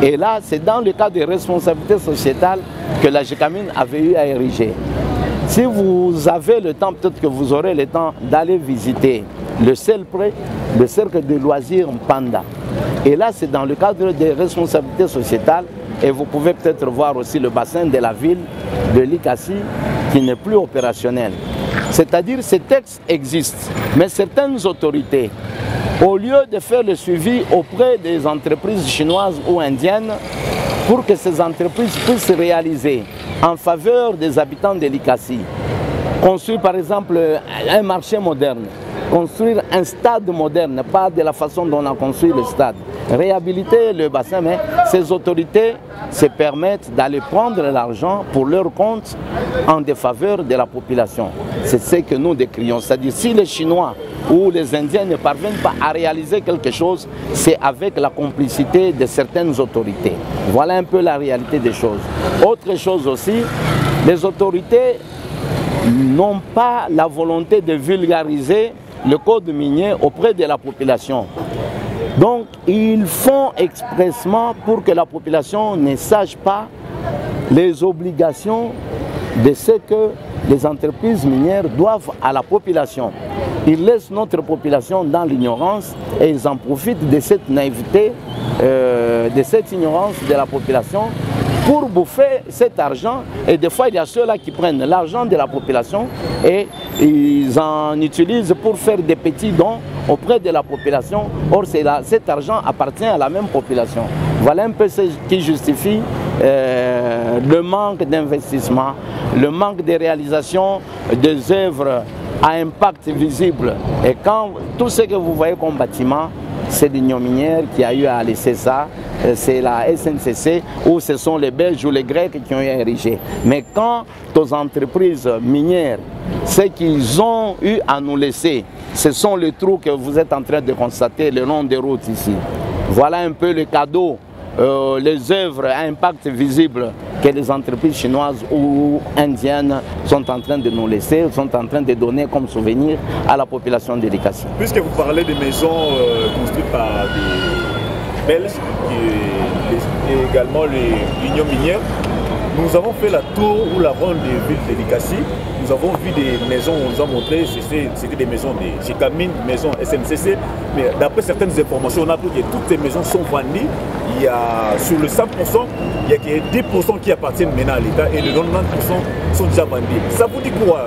Et là, c'est dans le cadre de responsabilité sociétale que la GECAMIN avait eu à ériger. Si vous avez le temps, peut-être que vous aurez le temps d'aller visiter le cercle de loisirs Mpanda. Et là, c'est dans le cadre des responsabilités sociétales. Et vous pouvez peut-être voir aussi le bassin de la ville de Likasi qui n'est plus opérationnel. C'est-à-dire que ces textes existent, mais certaines autorités, au lieu de faire le suivi auprès des entreprises chinoises ou indiennes, pour que ces entreprises puissent réaliser en faveur des habitants de Likasi, construire par exemple un marché moderne, construire un stade moderne, pas de la façon dont on a construit le stade, réhabiliter le bassin, mais ces autorités se permettent d'aller prendre l'argent pour leur compte en défaveur de la population. C'est ce que nous décrions. C'est-à-dire si les Chinois ou les Indiens ne parviennent pas à réaliser quelque chose, c'est avec la complicité de certaines autorités. Voilà un peu la réalité des choses. Autre chose aussi, les autorités n'ont pas la volonté de vulgariser le code minier auprès de la population. Donc, ils font expressément pour que la population ne sache pas les obligations de ce que les entreprises minières doivent à la population. Ils laissent notre population dans l'ignorance et ils en profitent de cette naïveté, de cette ignorance de la population pour bouffer cet argent. Et des fois, il y a ceux-là qui prennent l'argent de la population et ils en utilisent pour faire des petits dons auprès de la population. Or, cet argent appartient à la même population. Voilà un peu ce qui justifie le manque d'investissement, le manque de réalisation des œuvres à impact visible. Et quand tout ce que vous voyez comme bâtiment, c'est l'Union minière qui a eu à laisser ça, c'est la SNCC ou ce sont les Belges ou les Grecs qui ont érigé. Mais quand aux entreprises minières, ce qu'ils ont eu à nous laisser, ce sont les trous que vous êtes en train de constater le long des routes ici. Voilà un peu le cadeau, les œuvres à impact visible que les entreprises chinoises ou indiennes sont en train de nous laisser, sont en train de donner comme souvenir à la population de l'Ikassi. Puisque vous parlez des maisons construites par des Belges et également l'Union minière, nous avons fait la tour ou la ronde des villes de l'Ikassi. Nous avons vu des maisons, on nous a montré, c'était des maisons de Gécamine, maisons SNCC, mais d'après certaines informations, on a appris que toutes ces maisons sont vendues. Il y a, sur le 100%, il y a que 10% qui appartiennent maintenant à l'État et le 90% sont déjà vendus. Ça vous dit quoi?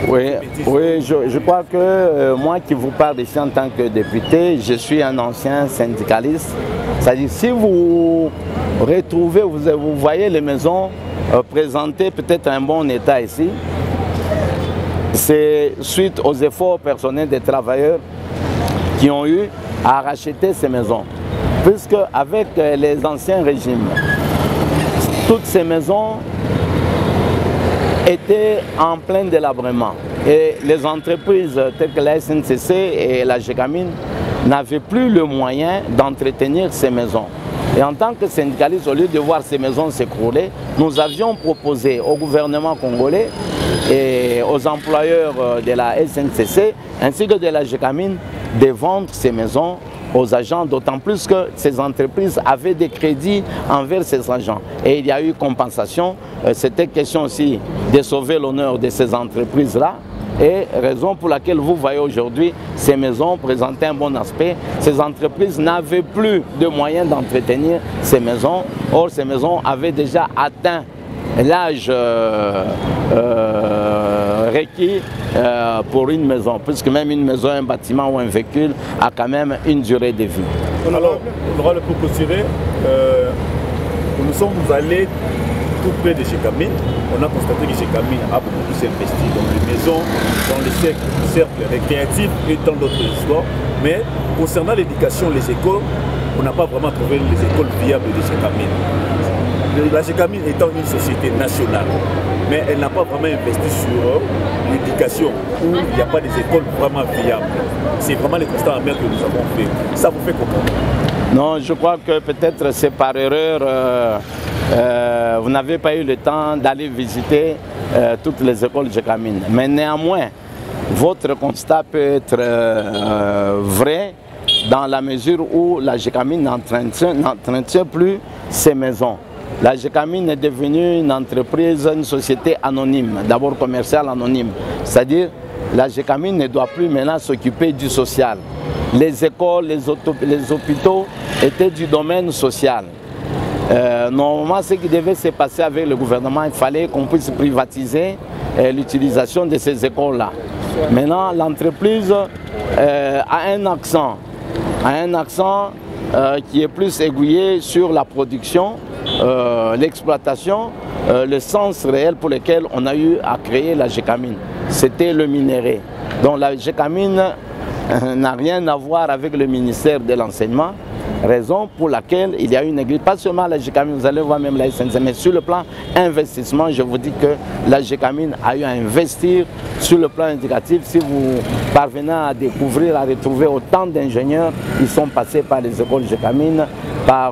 Oui, je crois que moi qui vous parle ici en tant que député, je suis un ancien syndicaliste. C'est-à-dire si vous retrouvez, vous voyez les maisons présenter peut-être un bon état ici, c'est suite aux efforts personnels des travailleurs qui ont eu à racheter ces maisons. Puisque avec les anciens régimes, toutes ces maisons étaient en plein délabrement. Et les entreprises telles que la SNCC et la Gécamine n'avaient plus le moyen d'entretenir ces maisons. Et en tant que syndicaliste, au lieu de voir ces maisons s'écrouler, nous avions proposé au gouvernement congolais et aux employeurs de la SNCC ainsi que de la Gécamine de vendre ces maisons aux agents, d'autant plus que ces entreprises avaient des crédits envers ces agents. Et il y a eu compensation. C'était question aussi de sauver l'honneur de ces entreprises-là. Et raison pour laquelle vous voyez aujourd'hui ces maisons présenter un bon aspect. Ces entreprises n'avaient plus de moyens d'entretenir ces maisons. Or, ces maisons avaient déjà atteint l'âge requis pour une maison, puisque même une maison, un bâtiment ou un véhicule a quand même une durée de vie. Alors, on aura le pour clôturer. Nous sommes allés tout près de Gécamine. On a constaté que Gécamine a beaucoup plus investi dans les maisons, dans les cercles récréatifs et dans d'autres histoires. Mais concernant l'éducation, les écoles, on n'a pas vraiment trouvé les écoles viables de Gécamine. La Gécamine étant une société nationale, mais elle n'a pas vraiment investi sur l'éducation, où il n'y a pas des écoles vraiment viables. C'est vraiment les constats amers que nous avons fait. Ça vous fait comment? Non, je crois que peut-être c'est par erreur. Vous n'avez pas eu le temps d'aller visiter toutes les écoles de Gécamine. Mais néanmoins, votre constat peut être vrai dans la mesure où la Gécamine n'entretient plus ses maisons. La Gécamine est devenue une entreprise, une société anonyme, d'abord commerciale anonyme. C'est-à-dire, la Gécamine ne doit plus maintenant s'occuper du social. Les écoles, les hôpitaux étaient du domaine social. Normalement, ce qui devait se passer avec le gouvernement, il fallait qu'on puisse privatiser l'utilisation de ces écoles-là. Maintenant, l'entreprise a un accent qui est plus aiguillé sur la production, l'exploitation, le sens réel pour lequel on a eu à créer la Gécamine. C'était le minerai. Donc la Gécamine n'a rien à voir avec le ministère de l'enseignement. Raison pour laquelle il y a une négligence, pas seulement la GECAMINE, vous allez voir même la SNC, mais sur le plan investissement, je vous dis que la GECAMINE a eu à investir sur le plan indicatif. Si vous parvenez à découvrir, à retrouver autant d'ingénieurs, ils sont passés par les écoles GECAMINE, par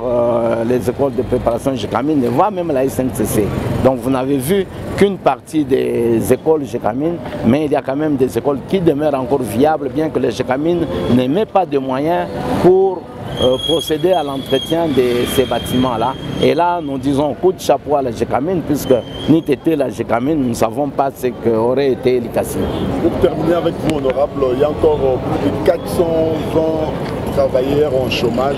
les écoles de préparation GECAMINE, voire même la SNCC. Donc vous n'avez vu qu'une partie des écoles GECAMINE, mais il y a quand même des écoles qui demeurent encore viables, bien que les GECAMINE n'aient même pas de moyens pour procéder à l'entretien de ces bâtiments-là. Et là, nous disons coup de chapeau à la GECAMINE, puisque n'eût été la GECAMINE, nous ne savons pas ce qu'aurait été l'ICASI. Pour terminer avec vous, honorable, il y a encore plus de 420 travailleurs en chômage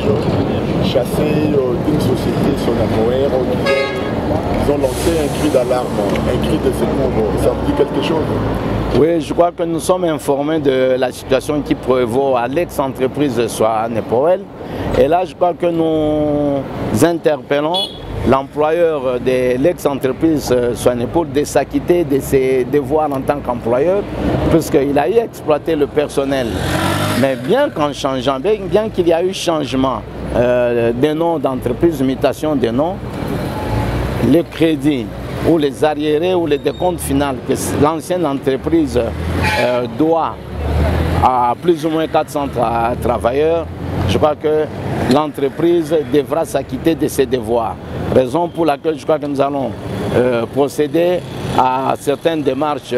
chassés d'une société sonamoère. Ils ont lancé un cri d'alarme, un cri de secours. Ça vous dit quelque chose? Oui, je crois que nous sommes informés de la situation qui prévaut à l'ex-entreprise Soanepoel. Et là, je crois que nous interpellons l'employeur de l'ex-entreprise Soanepoel de s'acquitter de ses devoirs en tant qu'employeur, puisqu'il a eu exploité le personnel. Mais bien qu'en changeant, bien qu'il y a eu changement des noms d'entreprise, mutation des noms, les crédits ou les arriérés ou les décomptes finaux que l'ancienne entreprise doit à plus ou moins 400 travailleurs, je crois que l'entreprise devra s'acquitter de ses devoirs. Raison pour laquelle je crois que nous allons procéder à certaines démarches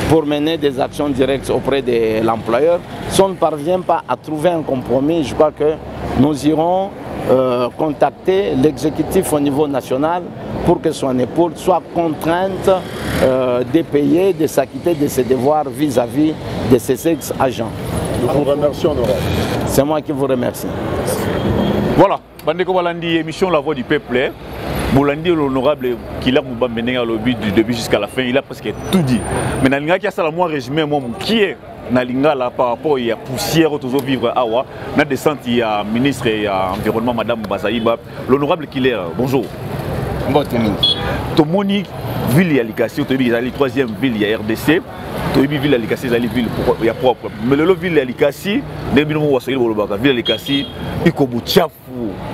pour mener des actions directes auprès de l'employeur. Si on ne parvient pas à trouver un compromis, je crois que nous irons contacter l'exécutif au niveau national pour que Soanepoel soit contrainte de payer, de s'acquitter de ses devoirs vis-à-vis de ses ex-agents. Nous vous remercions, honorable. C'est moi qui vous remercie. Voilà, Bandeko Balandi, émission La Voix du Peuple. Bolandi, l'honorable Killer Mouba mené à lobby du début jusqu'à la fin, il a presque tout dit. Mais Nalinga qui a ça, moi résumé, moi, qui est Nalinga là par rapport à la poussière toujours vivre à Awa, na descente il y a ministre et environnement Madame Bazaïba, l'honorable Killer, bonjour. Bon, Tomoni, ville à l'Ikassi, tu es la troisième ville, il y a RDC. Tu es ville à l'Ikassi, il y a ville propre. Mais le ville à l'Ikassi, ville à l'Ikassi, il y a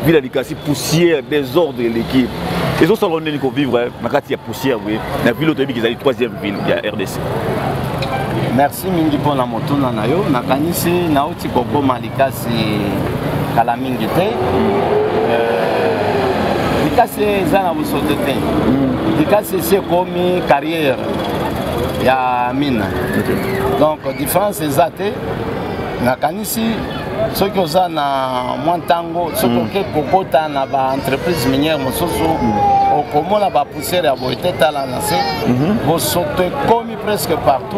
ville à l'Ikassi, poussière, désordre de l'équipe. Les autres salons qui vivent, il y a poussière, oui. La ville où tu es la troisième ville, il y a RDC. Merci mingi pour la moto na yo. Nakanisi nauti koko malikasi kala mingi te. Likasi zana busote te. Likasi c'est comme carrière ya mine. Donc différence ezate nakanisi ceux qui ont na mwantango ceux qui kokota na ba entreprise minière mosusu okomona ba poussière ya boite tala na se bosote komi presque partout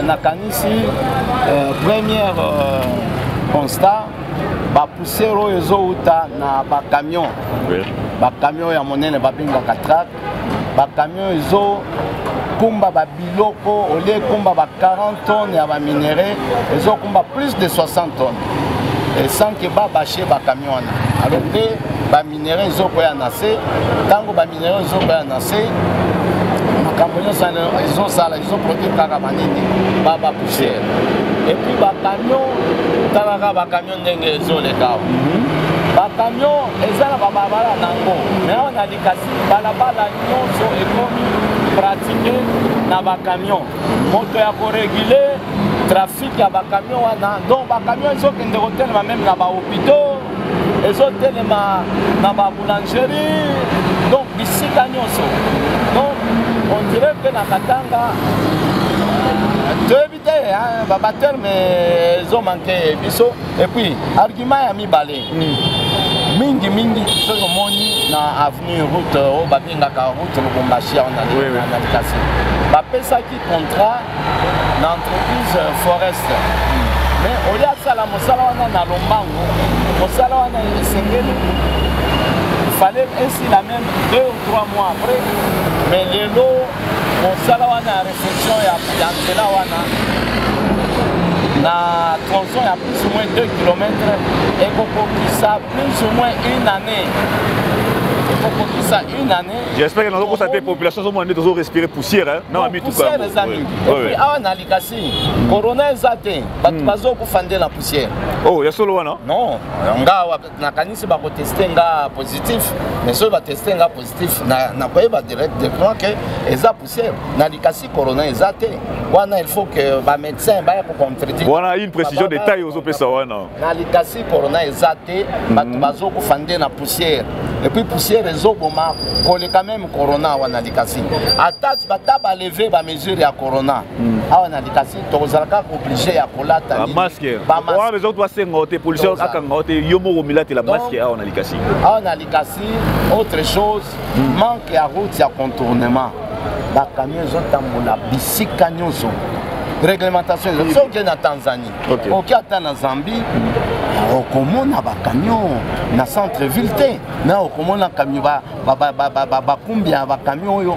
nakanisi première constat ba poussière oyo uta na ba camion ya monene ba bingaka track ba camion ezo kumba ba biloko au lieu kumba ba 40 tonnes ya ba minéraux ezo kumba plus de 60 tonnes et sans que ba bâcher ba camion alors que ba minéraux ezo ko ya nasé tango ba minéraux ezo ko ya nasé makambo ça ils ont produit kaka banini ba poussière et puis ba camion talaka ba camion ndenge ezo le kao ba camion ezala ba babala nango mais on a likasi balabala nyonso ekomi pratiquer na ba camion moto ya ko réguler trafic ya ba camion wana donc ba camion ezo kende kotelema même na ba hôpitaux ezo telema na ba boulangerie donc bisika nyonso donc on dirait que na Katanga de éviter ba terme ezo manquer biso et puis argument ya mibale mingi soki omoni na avenue route oyo babengaka route Lubumbashi na Likasi bapesaki contrat na entreprise forest mais olie asala mosala wana na lombango mosala wana esengeli il fallait ainsi la même 2 ou 3 mois après mais lelo mosala wana ya réflexion ya nzela wana na tronçon ya plus ou moins 2 km et ça plus ou moins une année ça une année. J'espère que dans cette population, nous allons respirer poussière. Non, poussière, les amis. Et puis, on a l'Ikasi. Corona est athée. Parce qu'on peut fonder la poussière. Oh, il y a solo, non? Non. On va tester un positif. Mais si on va tester un positif, on va directement que les poussière. Dans l'Ikasi, Corona est athée. Il faut que les médecins pour contredire. Voilà une précision de taille aux opérations. Dans l'Ikasi, Corona est athée. On va fonder la poussière. Et puis, poussière, les autres, quand même Corona ou Nalikasi. Attaque, bataba lever ba mesure ya Corona. Ah Nalikasi, tozalaka obligé ya kolata ni. Masque. Wa besoin doit sengote pollution akangote yomo romilate la masque ah Nalikasi. Ah Nalikasi, autre chose, manque ya route ya contournement. Ba camion zotambola bisika nyonso. Réglementation so que na Tanzanie. OK ata na Zambie. Okomona ba camion na centre ville te na okomona camion ba kumbia ba camion yo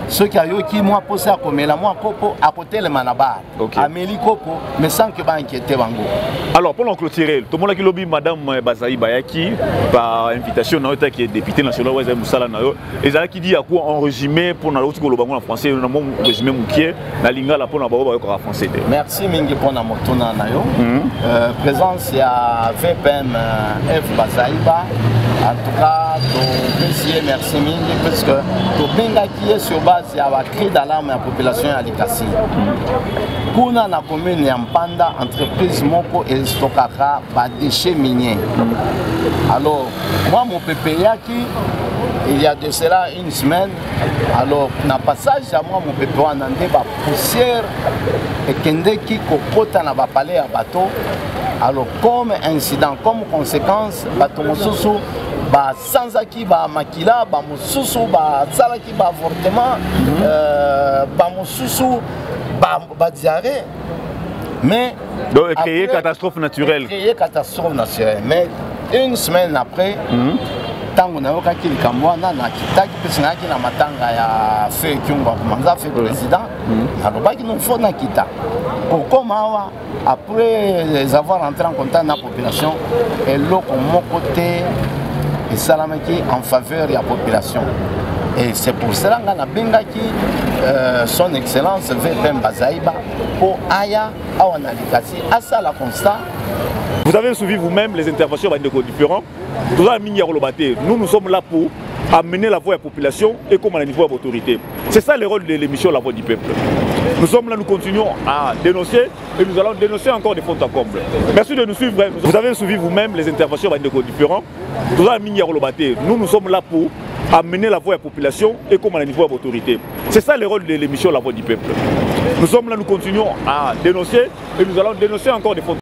ceux qui ayo qui moi posa komela moi kopo à côté le manaba ameli kopo mais sans que ba inquiéter bango. Alors pour clôturer tout le monde qui lobby madame Bazaï Bayaki par invitation na qui est député national Wazé Moussala na yo ezala qui dit à quoi en résumé pour na l'autre bango en français na mon résumé mukie na lingala pour na ba ko français. Merci mingi pour na motona na yo. Présence ya VPM F Bazaïba. En tout cas, merci mingi parce que tout benga qui est sur base il y a un cri d'alarme à la population à l'Ikasi. Kuna na commune ya Mpanda entreprise moko et stokaka ba déchets miniers. Alors moi mon PPA qui il y a de cela une semaine, alors na passage à moi mon PPA nandé ba poussière et kende qui kokota na ba palais à bateau. Alors comme incident, comme conséquence, bateau mosusu ba sanzaki ba makila ba mosusu ba salaki ba avortement ba mosusu ba diarrhée. Mais donc créer catastrophe naturelle. Créer catastrophe naturelle. Mais une semaine après, tango na yoka kili kamwana na kitaki pesi na kila matanga ya feu kyunga kumanza feu président. Alobaki non faut na kita. Pourquoi après avoir entré en contact avec la population, et l'autre mon côté et salamaki en faveur de la population. Et c'est pour cela que son excellence VPM Bazaïba pour Aya Awanadikasi à ça la constat. Vous avez suivi vous-même les interventions différentes. Nous sommes là pour amener la voix à la population et comme à la niveau de l'autorité. C'est ça le rôle de l'émission La Voix du Peuple. Nous sommes là, nous continuons à dénoncer et nous allons dénoncer encore des fautes à comble. Merci de nous suivre. Vous avez suivi vous-même les interventions différentes. Nous sommes là pour amener la voix à la population et comme à la niveau de l'autorité. C'est ça le rôle de l'émission La Voix du Peuple. Nous sommes là, nous continuons à dénoncer et nous allons dénoncer encore des fautes.